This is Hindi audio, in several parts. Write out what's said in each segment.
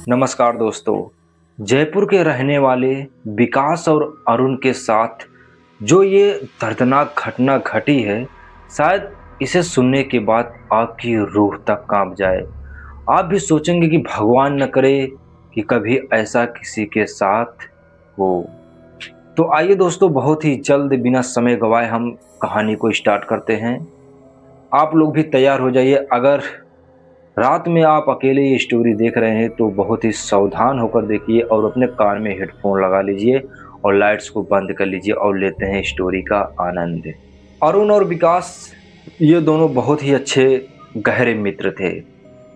नमस्कार दोस्तों। जयपुर के रहने वाले विकास और अरुण के साथ जो ये दर्दनाक घटना घटी है, शायद इसे सुनने के बाद आपकी रूह तक कांप जाए। आप भी सोचेंगे कि भगवान न करे कि कभी ऐसा किसी के साथ हो। तो आइए दोस्तों, बहुत ही जल्द बिना समय गवाए हम कहानी को स्टार्ट करते हैं। आप लोग भी तैयार हो जाइए। अगर रात में आप अकेले ये स्टोरी देख रहे हैं तो बहुत ही सावधान होकर देखिए और अपने कान में हेडफोन लगा लीजिए और लाइट्स को बंद कर लीजिए और लेते हैं स्टोरी का आनंद। अरुण और विकास ये दोनों बहुत ही अच्छे गहरे मित्र थे।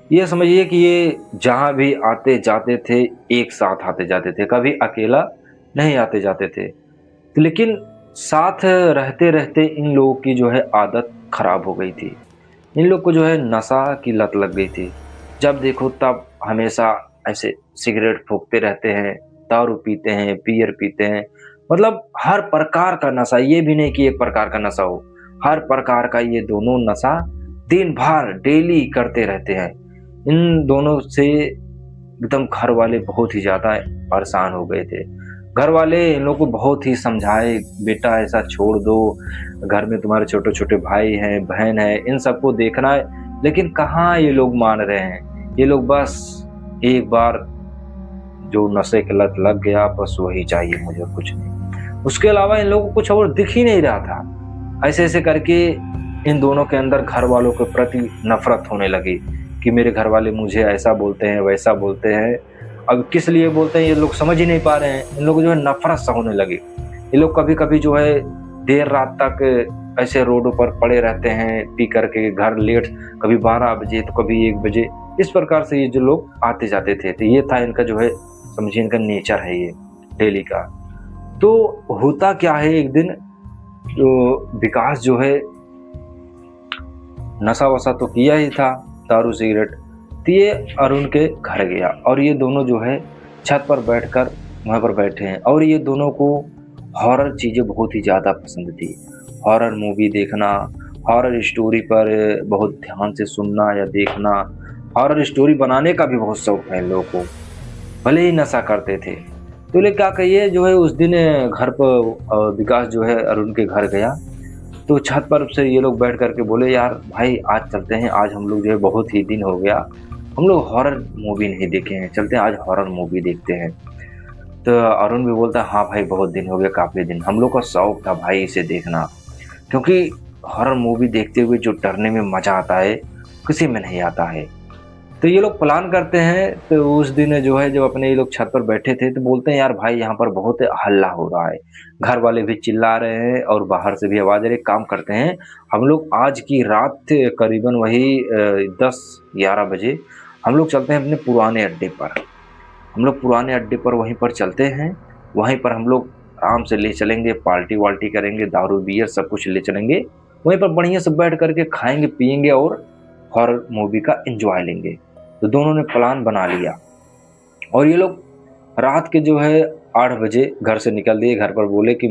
ये समझिए कि ये जहाँ भी आते जाते थे, एक साथ आते जाते थे, कभी अकेला नहीं आते जाते थे। लेकिन साथ रहते रहते इन लोगों की जो है आदत खराब हो गई थी। इन लोग को जो है नशा की लत लग गई थी। जब देखो तब हमेशा ऐसे सिगरेट फूकते रहते हैं, दारू पीते हैं, बियर पीते हैं। मतलब हर प्रकार का नशा, ये भी नहीं कि एक प्रकार का नशा हो, हर प्रकार का ये दोनों नशा दिन भर डेली करते रहते हैं। इन दोनों से एकदम घर वाले बहुत ही ज़्यादा परेशान हो गए थे। घर वाले इन लोग को बहुत ही समझाए, बेटा ऐसा छोड़ दो, घर में तुम्हारे छोटे छोटे भाई हैं, बहन है, इन सबको देखना है। लेकिन कहाँ ये लोग मान रहे हैं। ये लोग बस एक बार जो नशे की लत लग गया, बस वही चाहिए मुझे, कुछ नहीं। उसके अलावा इन लोगों को कुछ और दिख ही नहीं रहा था। ऐसे ऐसे करके इन दोनों के अंदर घर वालों के प्रति नफरत होने लगी कि मेरे घर वाले मुझे ऐसा बोलते हैं, वैसा बोलते हैं। अब किस लिए बोलते हैं ये लोग समझ ही नहीं पा रहे हैं। इन लोगों को जो है नफरत सा होने लगी। ये लोग कभी कभी जो है देर रात तक ऐसे रोडों पर पड़े रहते हैं, पी करके घर लेट, कभी 12 बजे तो कभी 1 बजे। इस प्रकार से ये जो लोग आते जाते थे, तो ये था इनका जो है, समझिए इनका नेचर है ये डेली का। तो होता क्या है, एक दिन जो विकास जो है नशा वशा तो किया ही था, दारू सिगरेट, तो ये अरुण के घर गया और ये दोनों जो है छत पर बैठकर वहाँ पर बैठे हैं। और ये दोनों को हॉरर चीज़ें बहुत ही ज़्यादा पसंद थी। हॉरर मूवी देखना, हॉरर स्टोरी पर बहुत ध्यान से सुनना या देखना, हॉरर स्टोरी बनाने का भी बहुत शौक है इन लोगों को, भले ही नशा करते थे। तो ले क्या कहिए, जो है उस दिन घर पर विकास जो है अरुण के घर गया, तो छत पर से ये लोग बैठ करके बोले, यार भाई आज चलते हैं, आज हम लोग जो है बहुत ही दिन हो गया, हम लोग हॉरर मूवी नहीं देखे हैं, चलते हैं आज हॉरर मूवी देखते हैं। तो अरुण भी बोलता है, हाँ भाई बहुत दिन हो गया, काफ़ी दिन, हम लोग का शौक था भाई इसे देखना, क्योंकि हॉरर मूवी देखते हुए जो डरने में मज़ा आता है किसी में नहीं आता है। तो ये लोग प्लान करते हैं। तो उस दिन जो है जब अपने ये लोग छत पर बैठे थे तो बोलते हैं, यार भाई यहाँ पर बहुत हल्ला हो रहा है, घर वाले भी चिल्ला रहे हैं और बाहर से भी आवाज़ आ रही है। काम करते हैं, हम लोग आज की रात करीबन वही 10-11 बजे हम लोग चलते हैं अपने पुराने अड्डे पर। हम लोग पुराने अड्डे पर वहीं पर चलते हैं, वहीं पर हम लोग आराम से ले चलेंगे, पार्टी वार्टी करेंगे, दारू बियर सब कुछ ले चलेंगे, वहीं पर बढ़िया से बैठ करके खाएंगे पिएंगे और हॉरर मूवी का एंजॉय लेंगे। तो दोनों ने प्लान बना लिया और ये लोग रात के जो है 8 बजे घर से निकल दिए। घर पर बोले कि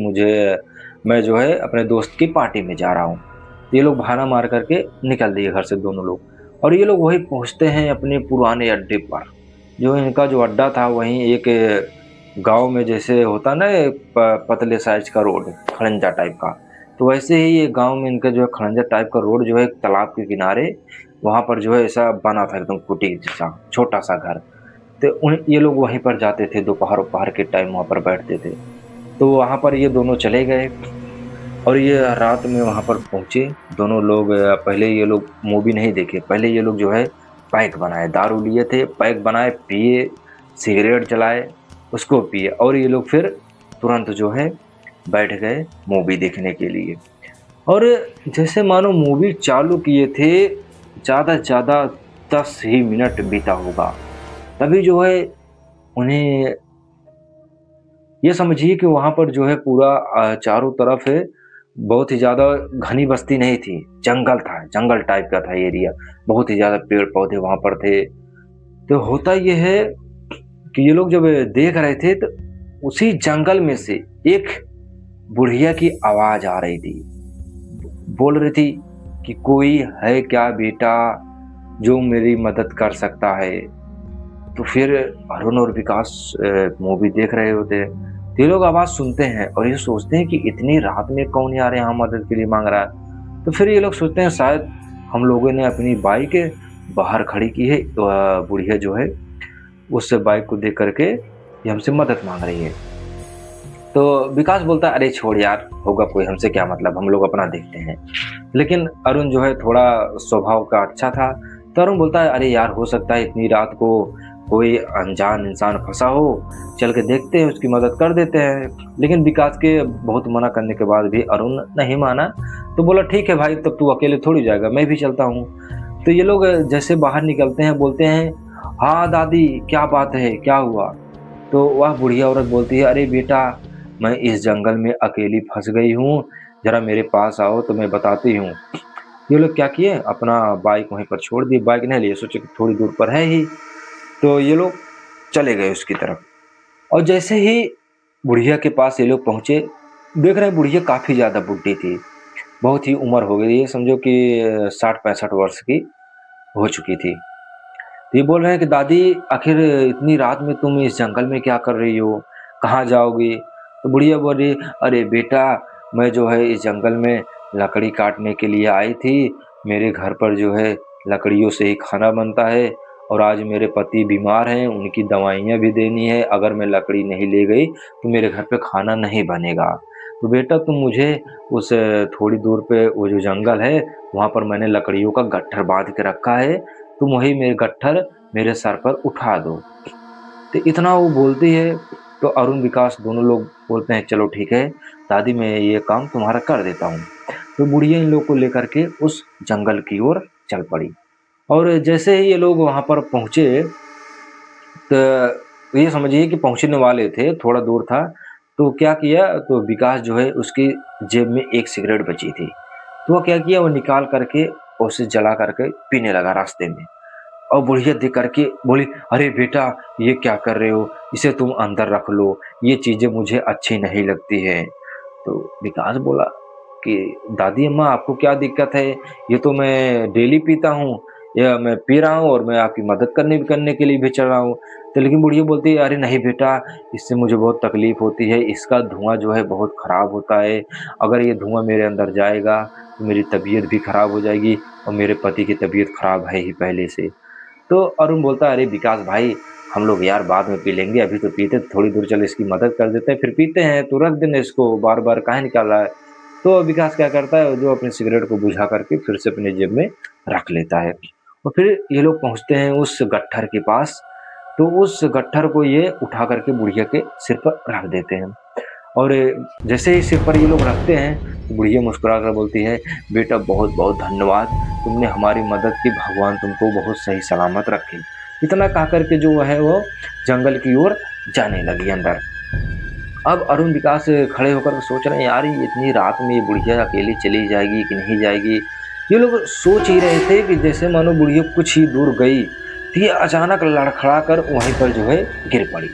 मैं जो है अपने दोस्त की पार्टी में जा रहा हूँ। ये लोग बहाना मार करके निकल दिए घर से दोनों लोग। और ये लोग वही पहुँचते हैं अपने पुराने अड्डे पर। जो इनका जो अड्डा था वहीं एक गांव में जैसे होता ना, पतले साइज का रोड, खड़ंजा टाइप का, तो वैसे ही ये गांव में इनका जो है खड़ंजा टाइप का रोड जो है एक तालाब के किनारे, वहाँ पर जो है ऐसा बना था एकदम कुटी जैसा छोटा सा घर। तो ये लोग वहीं पर जाते थे, दोपहर दोपहर के टाइम वहाँ पर बैठते थे। तो वहाँ पर ये दोनों चले गए और ये रात में वहाँ पर पहुँचे दोनों लोग। पहले ये लोग मूवी नहीं देखे, पहले ये लोग जो है पैक बनाए, दारू लिए थे, पैक बनाए, पिए, सिगरेट जलाए, उसको पिए और ये लोग फिर तुरंत जो है बैठ गए मूवी देखने के लिए। और जैसे मानो मूवी चालू किए थे, ज़्यादा से ज़्यादा 10 ही मिनट बीता होगा, तभी जो है उन्हें ये समझिए कि वहाँ पर जो है पूरा चारों तरफ है, बहुत ही ज़्यादा घनी बस्ती नहीं थी, जंगल था, जंगल टाइप का था एरिया, बहुत ही ज़्यादा पेड़ पौधे वहाँ पर थे। तो होता ये है कि ये लोग जब देख रहे थे तो उसी जंगल में से एक बुढ़िया की आवाज़ आ रही थी, बोल रही थी कि कोई है क्या बेटा जो मेरी मदद कर सकता है। तो फिर अरुण और विकास मूवी देख रहे होते हैं। तो ये लोग आवाज़ सुनते हैं और ये सोचते हैं कि इतनी रात में कौन यार यहाँ मदद के लिए माँग रहा है। तो फिर ये लोग सोचते हैं शायद हम लोगों ने अपनी बाइक बाहर खड़ी की है, तो बुढ़िया जो है उस बाइक को देख कर के ये हमसे मदद माँग रही है। तो विकास बोलता है, अरे छोड़ यार, होगा कोई, हमसे क्या मतलब, हम लोग अपना देखते हैं। लेकिन अरुण जो है थोड़ा स्वभाव का अच्छा था, तो अरुण बोलता है, अरे यार हो सकता है इतनी रात को कोई अनजान इंसान फंसा हो, चल के देखते हैं, उसकी मदद कर देते हैं। लेकिन विकास के बहुत मना करने के बाद भी अरुण नहीं माना, तो बोला ठीक है भाई, तब तू अकेले थोड़ी जाएगा, मैं भी चलता हूँ। तो ये लोग जैसे बाहर निकलते हैं बोलते हैं, हाँ दादी क्या बात है, क्या हुआ? तो वह बुढ़िया औरत बोलती है, अरे बेटा, मैं इस जंगल में अकेली फंस गई हूँ, जरा मेरे पास आओ तो मैं बताती हूँ। ये लोग क्या किए, अपना बाइक वहीं पर छोड़ दी, बाइक नहीं लिए, सोचे कि थोड़ी दूर पर है ही। तो ये लोग चले गए उसकी तरफ। और जैसे ही बुढ़िया के पास ये लोग पहुंचे, देख रहे हैं बुढ़िया काफी ज्यादा बुढ़ी थी, बहुत ही उम्र हो गई, ये समझो कि 60-65 वर्ष की हो चुकी थी। तो ये बोल रहे हैं कि दादी, आखिर इतनी रात में तुम इस जंगल में क्या कर रही हो, कहाँ जाओगी? तो बुढ़िया बोल रही, अरे बेटा, मैं जो है इस जंगल में लकड़ी काटने के लिए आई थी। मेरे घर पर जो है लकड़ियों से ही खाना बनता है, और आज मेरे पति बीमार हैं, उनकी दवाइयाँ भी देनी है। अगर मैं लकड़ी नहीं ले गई तो मेरे घर पे खाना नहीं बनेगा। तो बेटा तुम मुझे उस थोड़ी दूर पे वो जो जंगल है, वहाँ पर मैंने लकड़ियों का गट्ठर बांध के रखा है, तुम वही मेरे गट्ठर मेरे सर पर उठा दो। तो इतना वो बोलती है, तो अरुण विकास दोनों लोग बोलते हैं, चलो ठीक है दादी, मैं ये काम तुम्हारा कर देता हूँ। तो बुढ़िया इन लोग को लेकर के उस जंगल की ओर चल पड़ी। और जैसे ही ये लोग वहाँ पर पहुँचे, तो ये समझिए कि पहुँचने वाले थे, थोड़ा दूर था। तो क्या किया, तो विकास जो है उसकी जेब में एक सिगरेट बची थी, तो वो क्या किया, वो निकाल करके उसे जला करके पीने लगा रास्ते में। और बुढ़िया देख करके बोली, अरे बेटा, ये क्या कर रहे हो, इसे तुम अंदर रख लो, ये चीज़ें मुझे अच्छी नहीं लगती है। तो विकास बोला कि दादी अम्मा, आपको क्या दिक्कत है, ये तो मैं डेली पीता हूँ, या मैं पी रहा हूँ और मैं आपकी मदद करने के लिए भी चल रहा हूँ। तो लेकिन बुढ़िया बोलती है, अरे नहीं बेटा, इससे मुझे बहुत तकलीफ होती है, इसका धुआं जो है बहुत ख़राब होता है, अगर ये धुआं मेरे अंदर जाएगा तो मेरी तबीयत भी ख़राब हो जाएगी, और मेरे पति की तबीयत ख़राब है ही पहले से। तो अरुण बोलता है, अरे विकास भाई, हम लोग यार बाद में पी लेंगे, अभी तो पीते, थोड़ी दूर चल इसकी मदद कर देते हैं फिर पीते हैं, तू रख देना इसको, बार बार काहे निकाल रहा है? तो विकास क्या करता है, जो अपनी सिगरेट को बुझा करके फिर से अपने जेब में रख लेता है। और फिर ये लोग पहुंचते हैं उस गट्ठर के पास। तो उस गट्ठर को ये उठा करके बुढ़िया के सिर पर रख देते हैं। और जैसे ही सिर पर ये लोग रखते हैं, तो बुढ़िया मुस्कुरा कर बोलती है, बेटा बहुत बहुत धन्यवाद, तुमने हमारी मदद की, भगवान तुमको बहुत सही सलामत रखे। इतना कह करके जो है वो जंगल की ओर जाने लगी अंदर। अब अरुण विकास खड़े होकर सोच रहे हैं, यार ये इतनी रात में ये बुढ़िया अकेली चली जाएगी कि नहीं जाएगी। ये लोग सोच ही रहे थे कि जैसे मानो बुढ़िया कुछ ही दूर गई, तो ये अचानक लड़खड़ा कर वहीं पर जो है गिर पड़ी।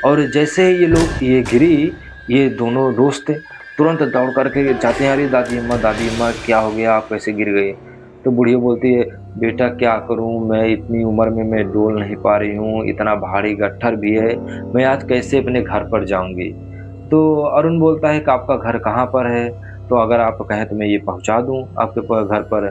और जैसे ही ये लोग ये गिरी, ये दोनों दोस्त तुरंत दौड़ करके जाते हैं, अरे दादी अम्मा क्या हो गया, आप कैसे गिर गए? तो बुढ़िया बोलती है, बेटा क्या करूं, मैं इतनी उम्र में मैं डोल नहीं पा रही हूँ, इतना भारी गट्ठर भी है, मैं आज कैसे अपने घर पर जाऊंगी? तो अरुण बोलता है कि आपका घर कहाँ पर है, तो अगर आप कहें तो मैं ये पहुँचा दूँ आपके घर पर।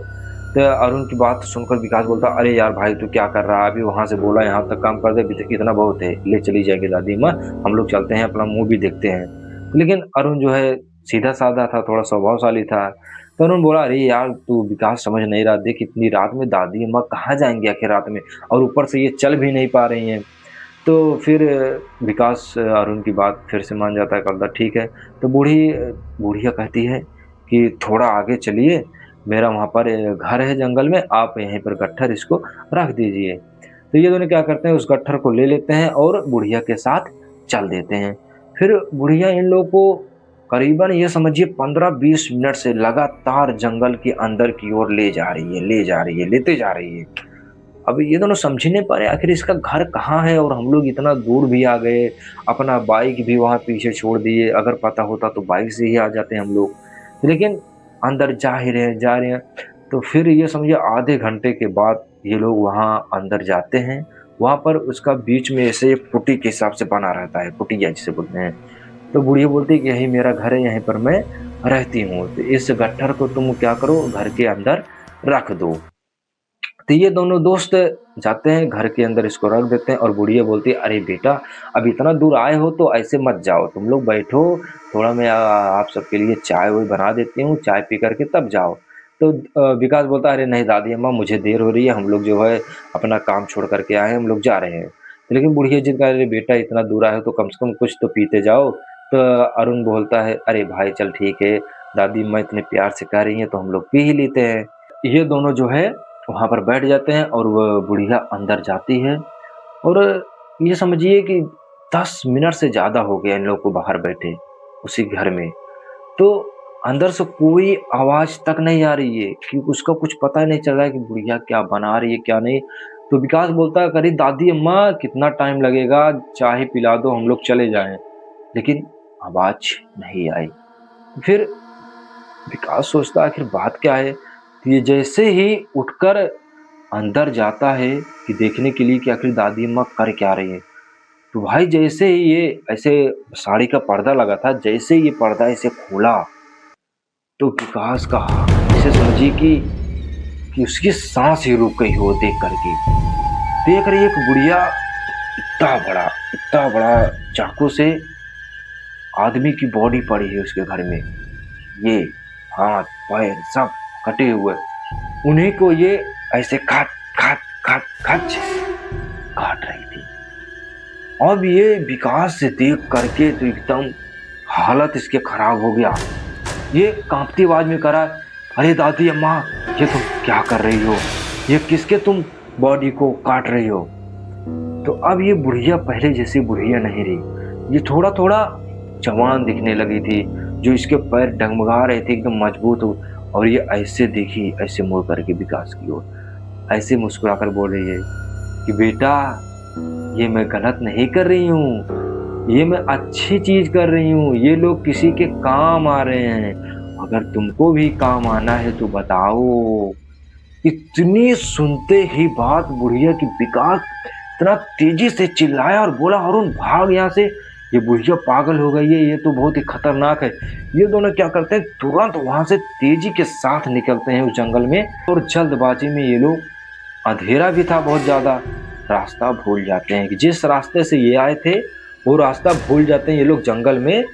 तो अरुण की बात सुनकर विकास बोलता, अरे यार भाई तू क्या कर रहा है, अभी वहाँ से बोला यहाँ तक काम कर दे, अभी तक इतना बहुत है, ले चली जाएगी दादी माँ, हम लोग चलते हैं अपना मुँह भी देखते हैं। लेकिन अरुण जो है सीधा साधा था, थोड़ा स्वभावशाली था। तो अरुण बोला, अरे यार तू विकास समझ नहीं रहा, देख इतनी रात में दादी अम्मा कहाँ जाएंगे आखिर रात में, और ऊपर से ये चल भी नहीं पा रही हैं। तो फिर विकास अरुण की बात फिर से मान जाता है, कहता ठीक है। तो बुढ़िया कहती है कि थोड़ा आगे चलिए, मेरा वहाँ पर घर है जंगल में, आप यहीं पर गट्ठर इसको रख दीजिए। तो ये दोनों क्या करते हैं, उस गट्ठर को ले लेते हैं और बुढ़िया के साथ चल देते हैं। फिर बुढ़िया इन लोगों को करीबन ये समझिए 15-20 मिनट से लगातार जंगल के अंदर की ओर ले जा रही है, लेते जा रही है। अब ये दोनों समझ ही नहीं पा रहे आखिर इसका घर कहाँ है, और हम लोग इतना दूर भी आ गए, अपना बाइक भी वहाँ पीछे छोड़ दिए, अगर पता होता तो बाइक से ही आ जाते हम लोग। लेकिन अंदर जा रहे हैं। तो फिर ये समझिए आधे घंटे के बाद ये लोग वहाँ अंदर जाते हैं वहाँ पर उसका बीच में ऐसे पुट्टी के हिसाब से बना रहता है, पुटिया जिसे बोलते हैं। तो बुढ़िया बोलती है कि यही मेरा घर है, यहीं पर मैं रहती हूँ, तो इस गट्ठर को तुम क्या करो, घर के अंदर रख दो। तो ये दोनों दोस्त जाते हैं घर के अंदर, इसको रख देते हैं और बुढ़िया बोलती है, अरे बेटा, अब इतना दूर आए हो तो ऐसे मत जाओ, तुम लोग बैठो, थोड़ा मैं आप सबके लिए चाय वाय बना देती हूँ, चाय पी करके तब जाओ। तो विकास बोलता है, अरे नहीं दादी अम्मा, मुझे देर हो रही है, हम लोग जो है अपना काम छोड़ करके आए हैं, हम लोग जा रहे हैं। लेकिन बुढ़िया जिद कर, अरे बेटा इतना दूर आए हो तो कम से कम कुछ तो पीते जाओ। तो अरुण बोलता है, अरे भाई चल ठीक है, दादी अम्मा इतने प्यार से कह रही हैं तो हम लोग पी ही लेते हैं। ये दोनों जो है वहाँ पर बैठ जाते हैं और वह बुढ़िया अंदर जाती है। और ये समझिए कि 10 मिनट से ज़्यादा हो गया इन लोगों को बाहर बैठे उसी घर में। तो अंदर से कोई आवाज़ तक नहीं आ रही है कि उसका कुछ पता ही नहीं चल रहा है कि बुढ़िया क्या बना रही है क्या नहीं। तो विकास बोलता है, अरे दादी अम्मा कितना टाइम लगेगा, चाय पिला दो, हम लोग चले जाएं। लेकिन आवाज़ नहीं आई। फिर विकास सोचता है आखिर बात क्या है। तो ये जैसे ही उठकर अंदर जाता है कि देखने के लिए कि आखिर दादी अम्मा कर क्या रही है। तो भाई जैसे ही ये ऐसे साड़ी का पर्दा लगा था, जैसे ही ये पर्दा ऐसे खोला तो विकास का ऐसे समझिए कि उसकी सांस ही रुक गई हो देख करके। देख रही एक बुढ़िया इतना बड़ा चाकू से आदमी की बॉडी पड़ी है उसके घर में, ये हाथ पैर सब कटे हुए, उन्हीं को ये ऐसे खाट खाट खाट खाच काट रही थी। अब ये विकास से देख करके तो एकदम हालत इसके खराब हो गया। ये कांपती आवाज में करा, अरे दादी अम्मा, ये तुम क्या कर रही हो, ये किसके तुम बॉडी को काट रही हो। तो अब ये बुढ़िया पहले जैसी बुढ़िया नहीं रही, ये थोड़ा थोड़ा जवान दिखने लगी थी, जो इसके पैर डगमगा रहे थे एकदम मजबूत हो। और ये ऐसे देखी, ऐसे मुड़ करके विकास की ओर ऐसे मुस्कुराकर बोल रही है कि बेटा, ये मैं गलत नहीं कर रही हूँ, ये मैं अच्छी चीज कर रही हूँ, ये लोग किसी के काम आ रहे हैं, अगर तुमको भी काम आना है तो बताओ। इतनी सुनते ही बात बुढ़िया की विकास इतना तेजी से चिल्लाया और बोला, अरुण भाग यहाँ से, ये बुढ़िया पागल हो गई है, ये तो बहुत ही खतरनाक है। ये दोनों क्या करते हैं, तुरंत वहां से तेजी के साथ निकलते हैं उस जंगल में। और जल्दबाजी में ये लोग, अंधेरा भी था बहुत ज्यादा, रास्ता भूल जाते हैं कि जिस रास्ते से ये आए थे वो रास्ता भूल जाते हैं। ये लोग जंगल में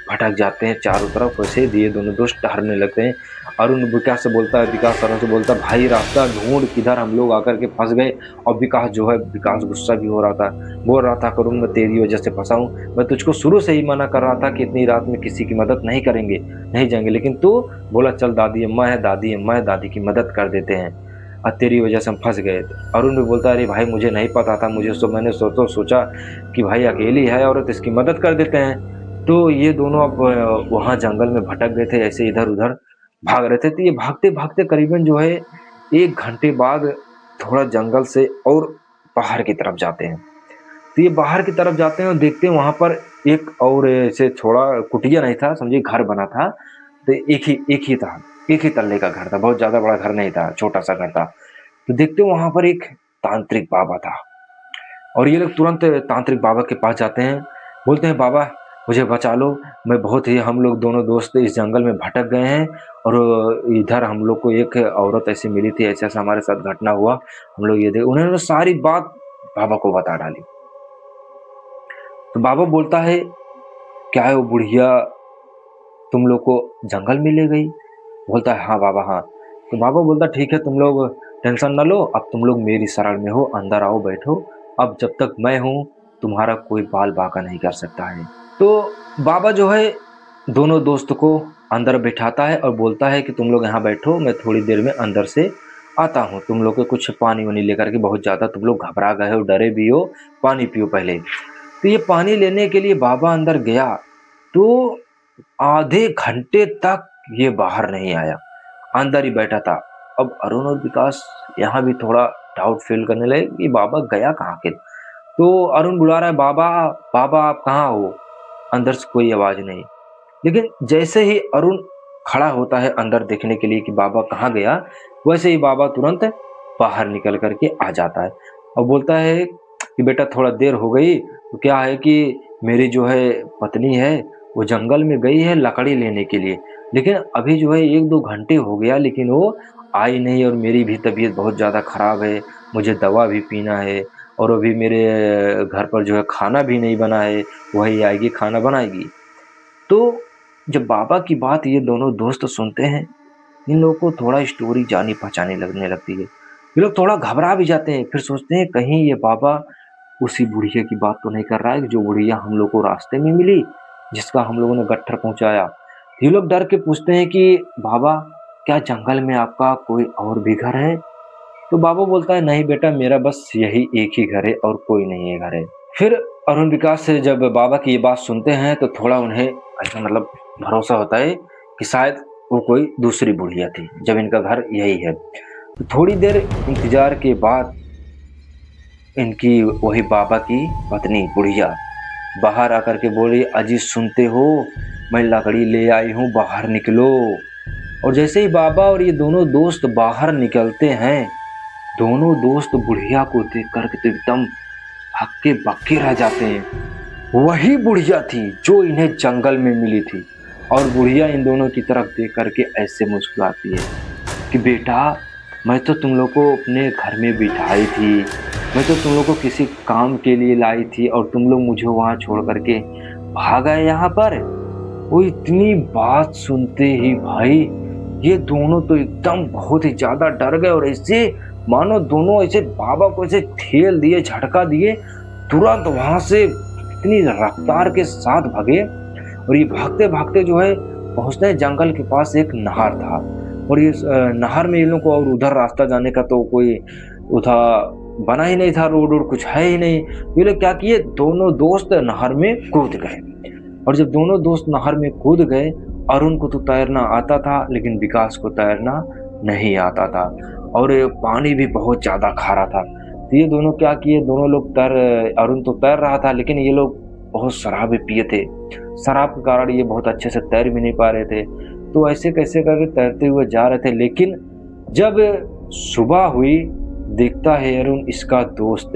भटक जाते हैं चारों तरफ। वैसे ये दोनों दोस्त टहरने लगते हैं। अरुण विकास से बोलता है, विकास अरुण से बोलता है, भाई रास्ता ढूंढ, किधर हम लोग आकर के फंस गए। और विकास जो है, विकास गुस्सा भी हो रहा था, बोल रहा था, करुण मैं तेरी वजह से फंसा हूँ, मैं तुझको शुरू से ही मना कर रहा था कि इतनी रात में किसी की मदद नहीं करेंगे, नहीं जाएंगे, लेकिन तू बोला चल दादी अम्मा है, दादी अम्मा है, दादी की मदद कर देते हैं, और तेरी वजह से हम फंस गए। अरुण भी बोलता है, अरे भाई मुझे नहीं पता था, मैंने सोचा कि भाई अकेली है औरत, इसकी मदद कर देते हैं। तो ये दोनों अब वहाँ जंगल में भटक गए थे, ऐसे इधर उधर भाग रहे थे। तो ये भागते भागते करीबन जो है 1 घंटे बाद थोड़ा जंगल से और बाहर की तरफ जाते हैं। तो ये बाहर की तरफ जाते हैं और देखते हैं वहां पर एक और ऐसे थोड़ा कुटिया नहीं था, समझिए घर बना था। तो एक ही तल्ले का घर था, बहुत ज्यादा बड़ा घर नहीं था, छोटा सा घर था। तो देखते हैं वहां पर एक तांत्रिक बाबा था। और ये लोग तुरंत तांत्रिक बाबा के पास जाते हैं, बोलते हैं, बाबा मुझे बचा लो, मैं बहुत ही, हम लोग दोनों दोस्त इस जंगल में भटक गए हैं और इधर हम लोग को एक औरत ऐसी मिली थी, ऐसा ऐसा हमारे साथ घटना हुआ, हम लोग ये देख। उन्होंने सारी बात बाबा को बता डाली। तो बाबा बोलता है, क्या है वो बुढ़िया तुम लोग को जंगल में ले गई? बोलता है, हाँ बाबा हाँ। तो बाबा बोलता, ठीक है तुम लोग टेंशन न लो, अब तुम लोग मेरी शरण में हो, अंदर आओ बैठो, अब जब तक मैं हूँ तुम्हारा कोई बाल बाका नहीं कर सकता है। तो बाबा जो है दोनों दोस्त को अंदर बैठाता है और बोलता है कि तुम लोग यहाँ बैठो, मैं थोड़ी देर में अंदर से आता हूँ, तुम लोग को कुछ पानी वानी लेकर के, बहुत ज़्यादा तुम लोग घबरा गए हो, डरे भी हो, पानी पियो पहले। तो ये पानी लेने के लिए बाबा अंदर गया तो आधे घंटे तक ये बाहर नहीं आया, अंदर ही बैठा था। अब अरुण और विकास यहाँ भी थोड़ा डाउट फील करने लगे कि बाबा गया कहाँ के। तो अरुण बुला रहा है, बाबा बाबा आप कहाँ हो? अंदर से कोई आवाज नहीं। लेकिन जैसे ही अरुण खड़ा होता है अंदर देखने के लिए कि बाबा कहाँ गया, वैसे ही बाबा तुरंत बाहर निकल करके आ जाता है और बोलता है, कि बेटा थोड़ा देर हो गई, तो क्या है कि मेरी जो है पत्नी है वो जंगल में गई है लकड़ी लेने के लिए, लेकिन अभी जो है 1-2 घंटे हो गया लेकिन वो आई नहीं और मेरी भी तबीयत बहुत ज़्यादा ख़राब है, मुझे दवा भी पीना है और अभी मेरे घर पर जो है खाना भी नहीं बना है, वही आएगी खाना बनाएगी। तो जब बाबा की बात ये दोनों दोस्त सुनते हैं, इन लोगों को थोड़ा स्टोरी जानी-पहचानी लगने लगती है। ये लोग थोड़ा घबरा भी जाते हैं, फिर सोचते हैं कहीं ये बाबा उसी बुढ़िया की बात तो नहीं कर रहा है, जो बुढ़िया हम लोग को रास्ते में मिली, जिसका हम लोगों ने गट्ठर पहुँचाया। ये लोग डर के पूछते हैं कि बाबा, क्या जंगल में आपका कोई और भी घर है? तो बाबा बोलता है, नहीं बेटा, मेरा बस यही एक ही घर है और कोई नहीं है घर है। फिर अरुण विकास से जब बाबा की ये बात सुनते हैं तो थोड़ा उन्हें ऐसा मतलब भरोसा होता है कि शायद वो कोई दूसरी बुढ़िया थी, जब इनका घर यही है। तो थोड़ी देर इंतजार के बाद इनकी वही बाबा की पत्नी बुढ़िया बाहर आकर के बोली, अजी सुनते हो, मैं लकड़ी ले आई हूँ, बाहर निकलो। और जैसे ही बाबा और ये दोनों दोस्त बाहर निकलते हैं, दोनों दोस्त बुढ़िया को देख करके तो एकदम हक्के बक्के रह जाते हैं। वही बुढ़िया थी जो इन्हें जंगल में मिली थी और बुढ़िया इन दोनों की तरफ देख करके ऐसे मुस्कुराती है कि बेटा, मैं तो तुम लोग को अपने घर में बिठाई थी, मैं तो तुम लोग को किसी काम के लिए लाई थी और तुम लोग मुझे वहाँ छोड़ करके भाग गए यहाँ पर। वो इतनी बात सुनते ही भाई ये दोनों तो एकदम बहुत ही ज्यादा डर गए और ऐसे मानो दोनों ऐसे बाबा को ऐसे ठेल दिए, झटका दिए, तुरंत वहां से इतनी रफ्तार के साथ भागे। और ये भागते भागते जो है पहुंचते हैं जंगल के पास एक नहर था और ये नहर में इन लोगों को और उधर रास्ता जाने का तो कोई उधर बना ही नहीं था, रोड वोड कुछ है ही नहीं। ये लोग क्या किए, दोनों दोस्त नहर में कूद गए और जब दोनों दोस्त नहर में कूद गए, अरुण को तो तैरना आता था लेकिन विकास को तैरना नहीं आता था और पानी भी बहुत ज्यादा खारा था। तो ये दोनों क्या किए, दोनों लोग अरुण तो तैर रहा था लेकिन ये लोग बहुत शराब पिए थे, शराब के कारण ये बहुत अच्छे से तैर भी नहीं पा रहे थे। तो ऐसे कैसे करके तैरते हुए जा रहे थे, लेकिन जब सुबह हुई देखता है अरुण इसका दोस्त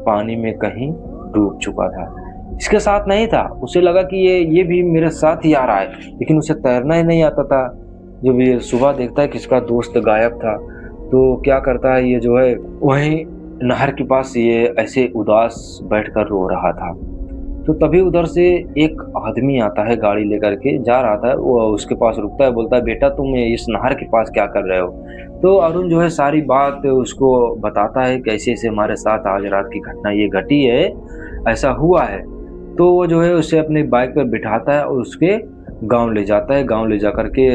पानी में कहीं डूब चुका था। इसके साथ नहीं था, उसे लगा कि ये भी मेरे साथ ही आ रहा है, लेकिन उसे तैरना ही नहीं आता था। जब ये सुबह देखता है कि इसका दोस्त गायब था तो क्या करता है, ये जो है वहीं नहर के पास ये ऐसे उदास बैठकर रो रहा था। तो तभी उधर से एक आदमी आता है, गाड़ी लेकर के जा रहा था, वो उसके पास रुकता है, बोलता है बेटा तुम इस नहर के पास क्या कर रहे हो। तो अरुण जो है सारी बात उसको बताता है कि ऐसे ऐसे हमारे साथ आज रात की घटना ये घटी है, ऐसा हुआ है। तो वो जो है उसे अपनी बाइक पर बिठाता है और उसके गांव ले जाता है। गांव ले जाकर के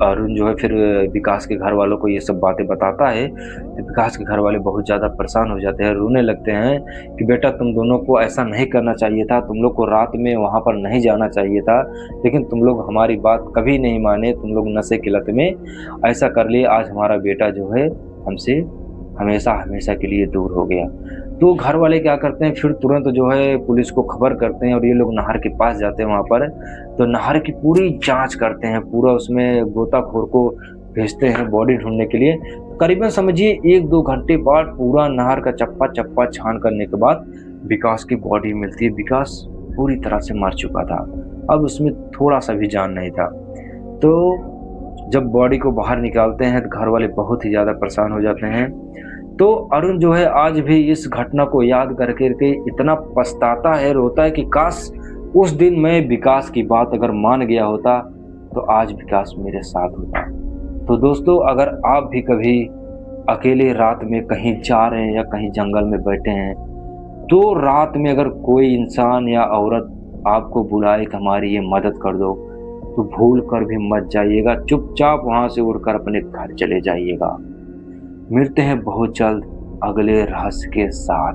अरुण जो है फिर विकास के घर वालों को ये सब बातें बताता है। विकास के घर वाले बहुत ज़्यादा परेशान हो जाते हैं, रोने लगते हैं कि बेटा तुम दोनों को ऐसा नहीं करना चाहिए था, तुम लोग को रात में वहाँ पर नहीं जाना चाहिए था, लेकिन तुम लोग हमारी बात कभी नहीं माने, तुम लोग नशे की लत में ऐसा कर लिए। आज हमारा बेटा जो है हमसे हमेशा हमेशा के लिए दूर हो गया। तो घर वाले क्या करते हैं, फिर तुरंत जो है पुलिस को खबर करते हैं और ये लोग नहर के पास जाते हैं। वहाँ पर तो नहर की पूरी जांच करते हैं, पूरा उसमें गोताखोर को भेजते हैं बॉडी ढूंढने के लिए। करीबन समझिए 1-2 घंटे बाद पूरा नहर का चप्पा चप्पा छान करने के बाद विकास की बॉडी मिलती है। विकास पूरी तरह से मर चुका था, अब उसमें थोड़ा सा भी जान नहीं था। तो जब बॉडी को बाहर निकालते हैं तो घर वाले बहुत ही ज़्यादा परेशान हो जाते हैं। तो अरुण जो है आज भी इस घटना को याद करके इतना पछताता है, रोता है कि काश उस दिन मैं विकास की बात अगर मान गया होता तो आज विकास मेरे साथ होता। तो दोस्तों, अगर आप भी कभी अकेले रात में कहीं जा रहे हैं या कहीं जंगल में बैठे हैं, तो रात में अगर कोई इंसान या औरत आपको बुलाए कि हमारी ये मदद कर दो, तो भूल कर भी मत जाइएगा, चुपचाप वहां से उड़कर अपने घर चले जाइएगा। मिलते हैं बहुत जल्द अगले रहस्य के साथ।